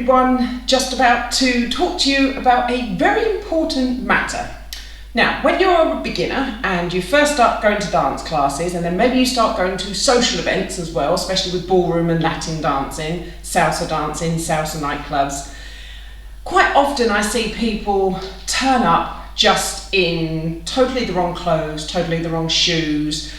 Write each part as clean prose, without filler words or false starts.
everyone, just about to talk to you about a very important matter. Now, when you're a beginner and you first start going to dance classes, and then maybe you start going to social events as well, especially with ballroom and Latin dancing, salsa nightclubs, quite often I see people turn up just in totally the wrong clothes, totally the wrong shoes,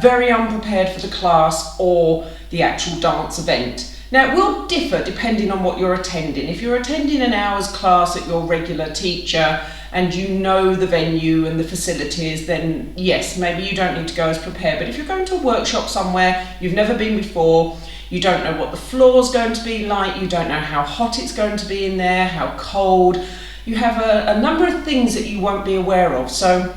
very unprepared for the class or the actual dance event. Now, it will differ depending on what you're attending. If you're attending an hour's class at your regular teacher and you know the venue and the facilities, then yes, maybe you don't need to go as prepared. But if you're going to a workshop somewhere you've never been before, you don't know what the floor's going to be like, you don't know how hot it's going to be in there, how cold, you have a number of things that you won't be aware of. So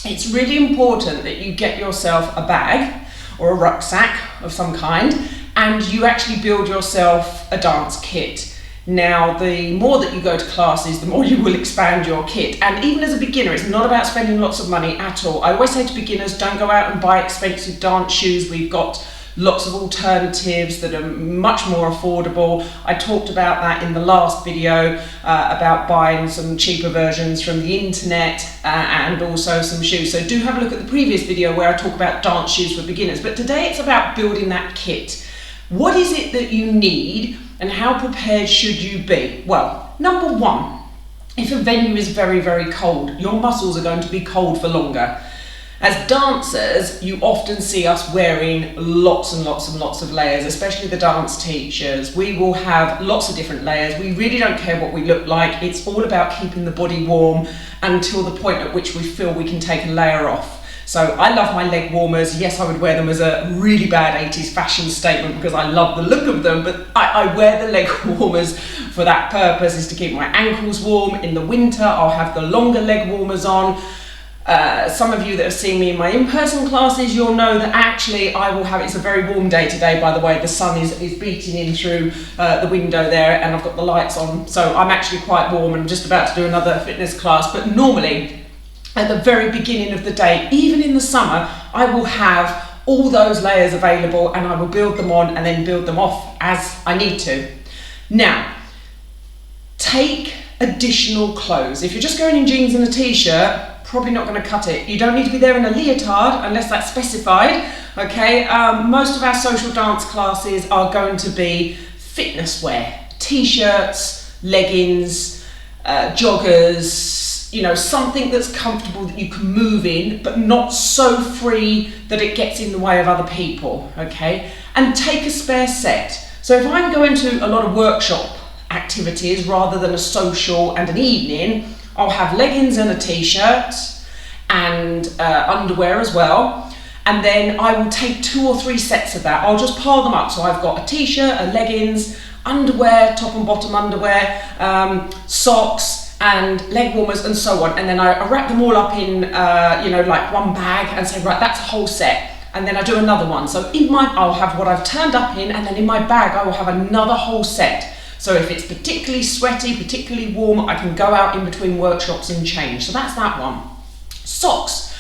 it's really important that you get yourself a bag or a rucksack of some kind, and you actually build yourself a dance kit. Now, the more that you go to classes, the more you will expand your kit. And even as a beginner, it's not about spending lots of money at all. I always say to beginners, don't go out and buy expensive dance shoes. We've got lots of alternatives that are much more affordable. I talked about that in the last video, about buying some cheaper versions from the internet and also some shoes. So do have a look at the previous video where I talk about dance shoes for beginners. But today it's about building that kit. What is it that you need and how prepared should you be? Well, number one, if a venue is very, very cold, your muscles are going to be cold for longer. As dancers, you often see us wearing lots and lots and lots of layers, especially the dance teachers. We will have lots of different layers. We really don't care what we look like. It's all about keeping the body warm until the point at which we feel we can take a layer off. So I love my leg warmers. Yes, I would wear them as a really bad 80s fashion statement because I love the look of them, but I wear the leg warmers for that purpose, is to keep my ankles warm. In the winter, I'll have the longer leg warmers on. Some of you that have seen me in my in-person classes, you'll know that actually I will have, it's a very warm day today, by the way, the sun is beating in through the window there and I've got the lights on, so I'm actually quite warm and I'm just about to do another fitness class. But normally, at the very beginning of the day, even in the summer, I will have all those layers available and I will build them on and then build them off as I need to. Now, take additional clothes. If you're just going in jeans and a t-shirt, probably not going to cut it. You don't need to be there in a leotard unless that's specified, okay? Most of our social dance classes are going to be fitness wear, t-shirts, leggings, joggers, you know, something that's comfortable that you can move in, but not so free that it gets in the way of other people, okay? And take a spare set. So if I'm going to a lot of workshop activities rather than a social and an evening, I'll have leggings and a t-shirt and underwear as well. And then I will take 2 or 3 sets of that. I'll just pile them up. So I've got a t-shirt, a leggings, underwear, top and bottom underwear, socks, and leg warmers and so on, and then I wrap them all up in like one bag and say, right, that's a whole set, and then I do another one. So I'll have what I've turned up in, and then in my bag I will have another whole set. So if it's particularly sweaty, particularly warm, I can go out in between workshops and change. So that's that one. Socks.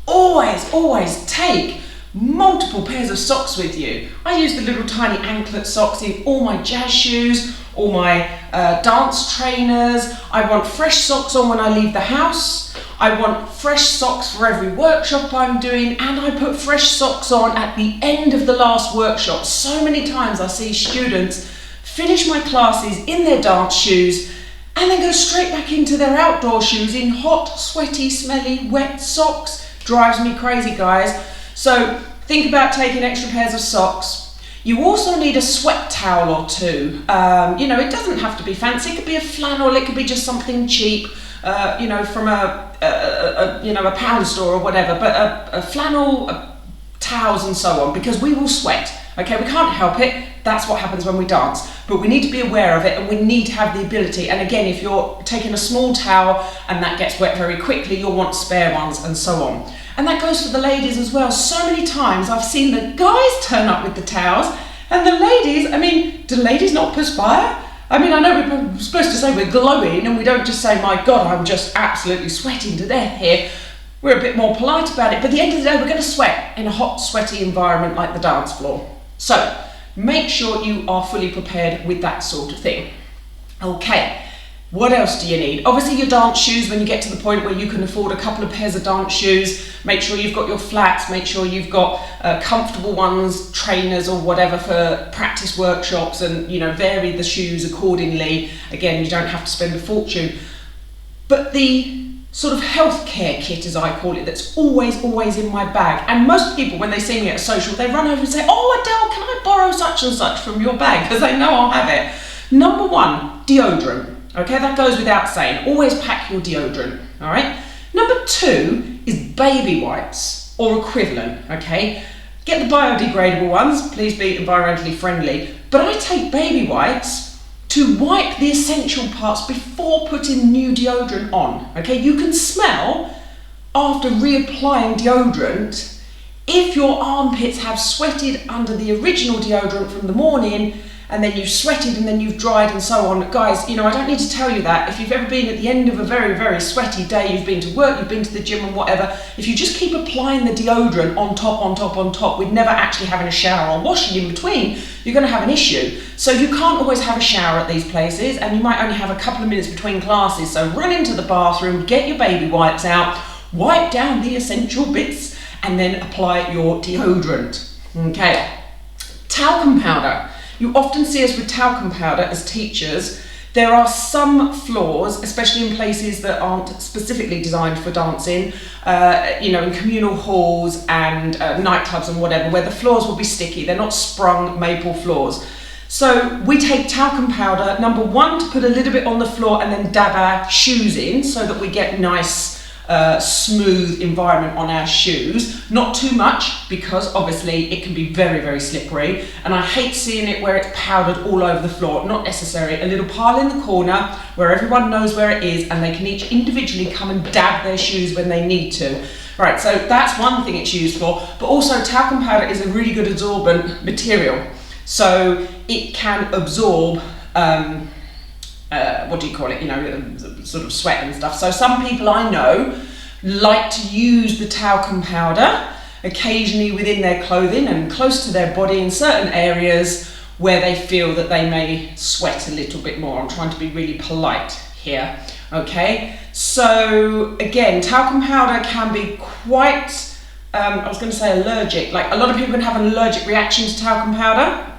Always take multiple pairs of socks with you. I use the little tiny anklet socks in all my jazz shoes, all my dance trainers. I want fresh socks on when I leave the house. I want fresh socks for every workshop I'm doing, and I put fresh socks on at the end of the last workshop. So many times I see students finish my classes in their dance shoes and then go straight back into their outdoor shoes in hot, sweaty, smelly, wet socks. Drives me crazy, guys. So think about taking extra pairs of socks. You also need a sweat towel or two. It doesn't have to be fancy. It could be a flannel, it could be just something cheap, from a pound store or whatever, but a flannel, towels and so on, because we will sweat, okay? We can't help it. That's what happens when we dance, but we need to be aware of it and we need to have the ability. And again, if you're taking a small towel and that gets wet very quickly, you'll want spare ones and so on. And that goes for the ladies as well. So many times I've seen the guys turn up with the towels and the ladies, do ladies not perspire? I know we're supposed to say we're glowing and we don't just say, my God, I'm just absolutely sweating to death here. We're a bit more polite about it, but at the end of the day, we're going to sweat in a hot, sweaty environment like the dance floor. So make sure you are fully prepared with that sort of thing. Okay, what else do you need? Obviously your dance shoes, when you get to the point where you can afford a couple of pairs of dance shoes, make sure you've got your flats, make sure you've got comfortable ones, trainers or whatever for practice workshops, and vary the shoes accordingly. Again, you don't have to spend a fortune. But the sort of healthcare kit, as I call it, that's always in my bag. And most people, when they see me at a social, they run over and say, "Oh, Adele, can I borrow such and such from your bag?" Because they know I'll have it. Number one, deodorant. Okay, that goes without saying. Always pack your deodorant, all right? Number two is baby wipes or equivalent, okay? Get the biodegradable ones, please be environmentally friendly. But I take baby wipes to wipe the essential parts before putting new deodorant on, okay? You can smell after reapplying deodorant if your armpits have sweated under the original deodorant from the morning, and then you've sweated and then you've dried and so on. Guys, I don't need to tell you that. If you've ever been at the end of a very, very sweaty day, you've been to work, you've been to the gym and whatever, if you just keep applying the deodorant on top, with never actually having a shower or washing in between, you're going to have an issue. So you can't always have a shower at these places, and you might only have a couple of minutes between classes. So run into the bathroom, get your baby wipes out, wipe down the essential bits, and then apply your deodorant. Okay, talcum powder. You often see us with talcum powder as teachers. There are some floors, especially in places that aren't specifically designed for dancing, in communal halls and nightclubs and whatever, where the floors will be sticky. They're not sprung maple floors. So we take talcum powder, number one, to put a little bit on the floor and then dab our shoes in so that we get nice, smooth environment on our shoes. Not too much, because obviously it can be very, very slippery, and I hate seeing it where it's powdered all over the floor. Not necessary. A little pile in the corner where everyone knows where it is, and they can each individually come and dab their shoes when they need to. Right, so that's one thing it's used for, but also talcum powder is a really good absorbent material, so it can absorb sort of sweat and stuff. So some people I know like to use the talcum powder occasionally within their clothing and close to their body in certain areas where they feel that they may sweat a little bit more. I'm trying to be really polite here, okay? So again, talcum powder can be quite, I was going to say allergic, like a lot of people can have an allergic reaction to talcum powder.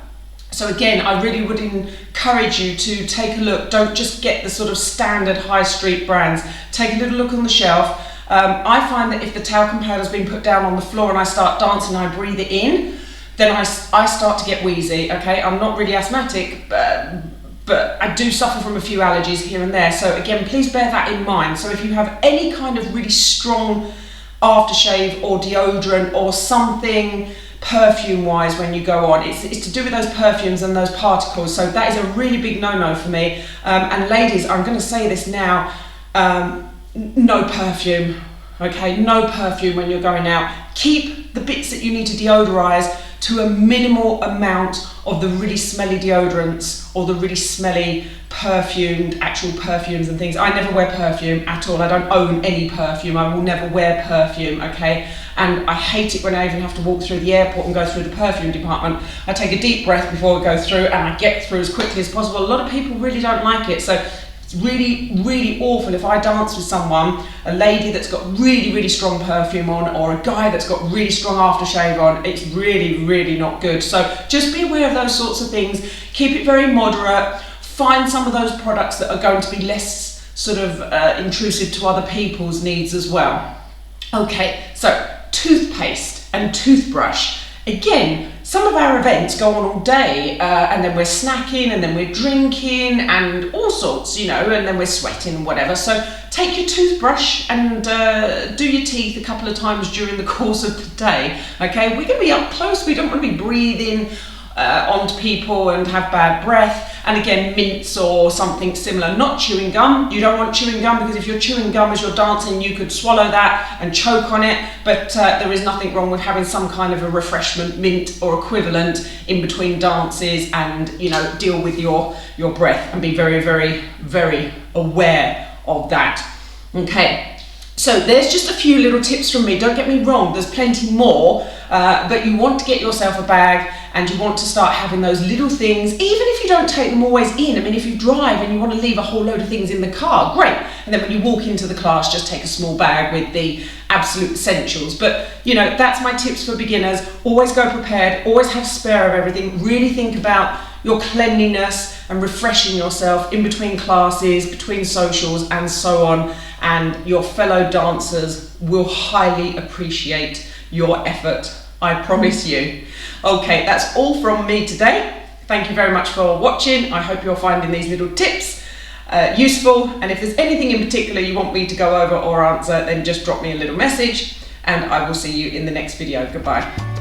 So again, I really would encourage you to take a look. Don't just get the sort of standard high street brands. Take a little look on the shelf. I find that if the talcum powder's been put down on the floor and I start dancing and I breathe it in, then I start to get wheezy, okay? I'm not really asthmatic, but I do suffer from a few allergies here and there. So again, please bear that in mind. So if you have any kind of really strong aftershave or deodorant or something perfume wise when you go on, it's to do with those perfumes and those particles. So that is a really big no-no for me. And ladies, I'm going to say this now, no perfume, okay? No perfume when you're going out. Keep the bits that you need to deodorize to a minimal amount of the really smelly deodorants or the really smelly actual perfumes and things. I never wear perfume at all. I don't own any perfume. I will never wear perfume, okay? And I hate it when I even have to walk through the airport and go through the perfume department. I take a deep breath before I go through, and I get through as quickly as possible. A lot of people really don't like it, so it's really, really awful if I dance with someone, a lady that's got really, really strong perfume on, or a guy that's got really strong aftershave on. It's really, really not good. So just be aware of those sorts of things. Keep it very moderate. Find some of those products that are going to be less sort of intrusive to other people's needs as well. Okay, so toothpaste and toothbrush. Again, some of our events go on all day, and then we're snacking, and then we're drinking, and all sorts, and then we're sweating and whatever. So take your toothbrush and do your teeth a couple of times during the course of the day, okay? We're going to be up close. We don't want to be breathing onto people and have bad breath. And again, mints or something similar, not chewing gum. You don't want chewing gum, because if you're chewing gum as you're dancing, you could swallow that and choke on it. But there is nothing wrong with having some kind of a refreshment, mint or equivalent, in between dances, and deal with your breath and be very, very, very aware of that. Okay. So there's just a few little tips from me. Don't get me wrong, there's plenty more, but you want to get yourself a bag and you want to start having those little things, even if you don't take them always in. I mean, if you drive and you want to leave a whole load of things in the car, great. And then when you walk into the class, just take a small bag with the absolute essentials. But you know, that's my tips for beginners. Always go prepared, always have spare of everything. Really think about your cleanliness and refreshing yourself in between classes, between socials and so on. And your fellow dancers will highly appreciate your effort, I promise you. Okay, that's all from me today. Thank you very much for watching. I hope you're finding these little tips useful, and if there's anything in particular you want me to go over or answer, then just drop me a little message and I will see you in the next video. Goodbye.